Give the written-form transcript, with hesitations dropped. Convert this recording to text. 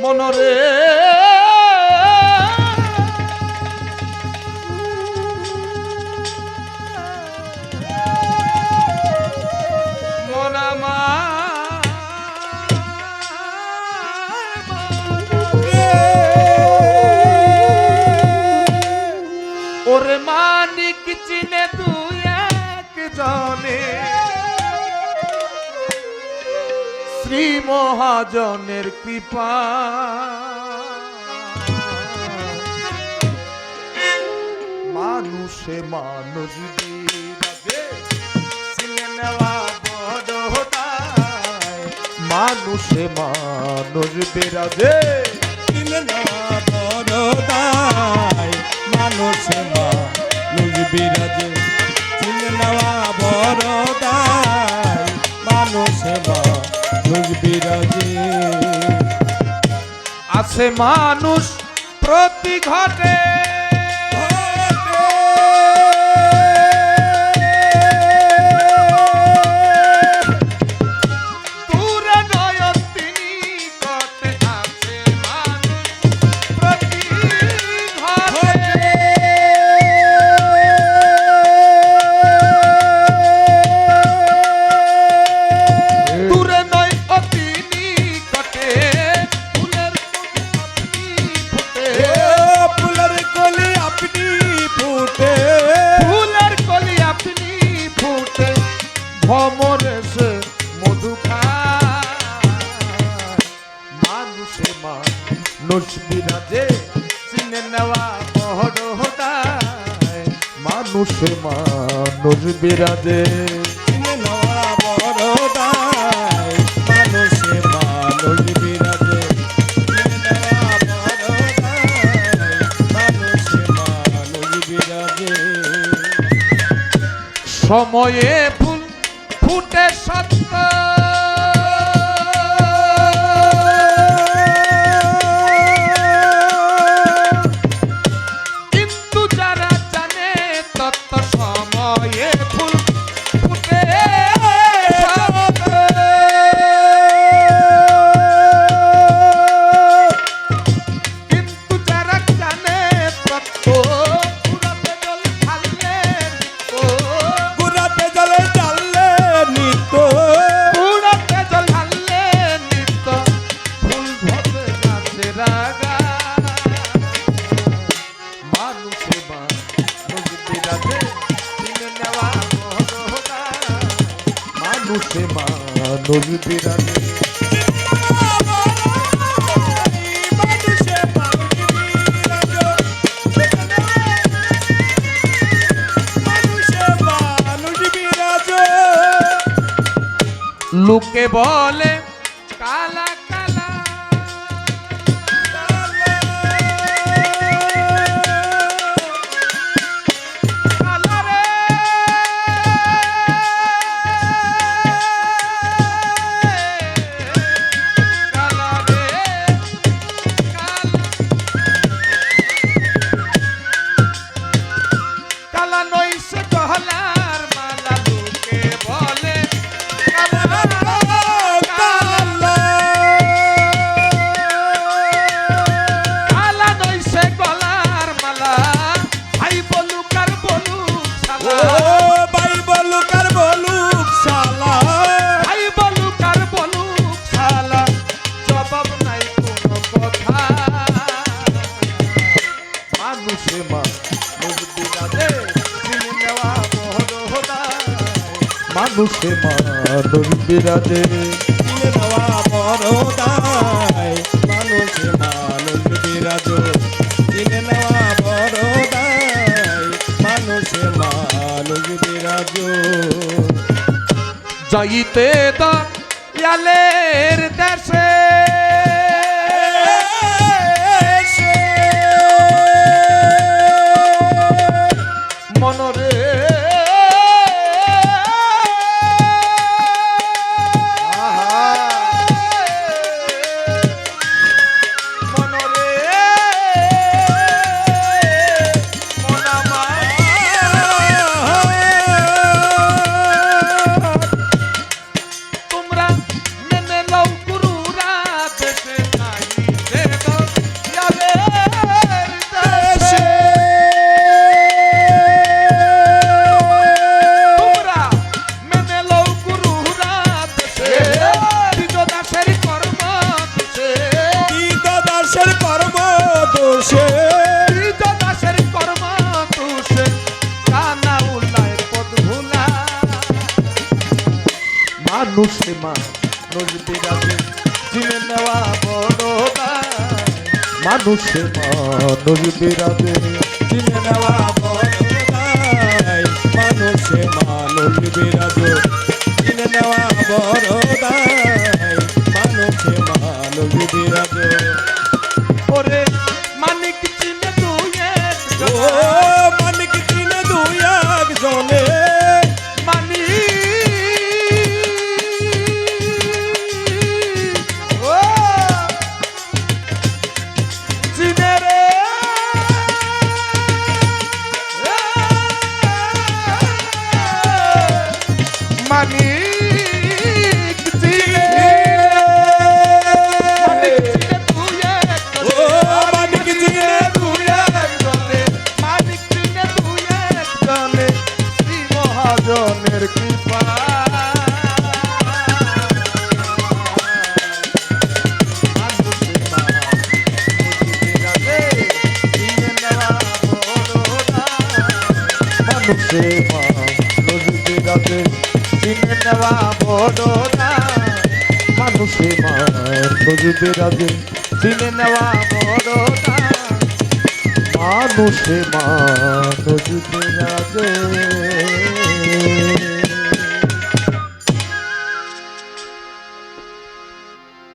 মনরে মনামা ওরে মানিক চিনে তুই এক জনে শ্রী মহাজনের কৃপা মানুষে মানুষ বিরাজে চিনে নেওয়া বড় দায় মানুষে মানুষ বিরাজে চিনে নেওয়া বড় দায় মানুষে মানুষ বিরাজে চিনে নেওয়া বড় দায় মানুষে মানুষ বিরাজে আছে মানুষ প্রতি ঘটে ভমরেশে মধু খায় মানুষে মানুষ বিরাজে চিনে নেওয়া বড় দায় মানুষে মানুষ বিরাজে চিনে নেওয়া বড় দায় মানুষে মানুষ বিরাজে চিনে নেওয়া বড় দায় মানুষে মানুষ বিরাজে সময়ে ফুল ফুটে সত্য কিন্তু যারা জানে তত্ত্ব সময়ে ফুল ফুটে কিন্তু যারা জানে তত্ত্ব মানুষে মানুষ বিরাজে লোকে বলে কালা কালা মানুষে মানুষ বিরাজে চিনে নেওয়া বড় দায় মানুষে মানুষ বিরাজে চিনে নেওয়া বড় দায় মানুষে মানুষ বিরাজে যাইতে দয়ালের দেশে মনরে মানুষে মানুষ বিরাজে চিনে নেওয়া বড় দায় মানুষে মানুষ বিরাজে চিনে নেওয়া বড় দায় মানুষে মানুষ বিরাজে চিনে নেওয়া বড় দায় মানুষে মানুষ বিরাজে ওরে মানিক চিনে তুই ও মানিক চিনে দুই একজনে মানি ও চিনে রে মানিক চিনে মানিক চিনে তুই ও মানিক চিনে দুই একজনে মানিক চিনে তুই একজনে শ্রী মহাজনের কৃপা মানুষে মানুষ বিরাজে চিনে নেওয়া বড় দায় মানুষে মানুষ বিরাজে চিনে নেওয়া বড় দায় মানুষে মানুষ বিরাজে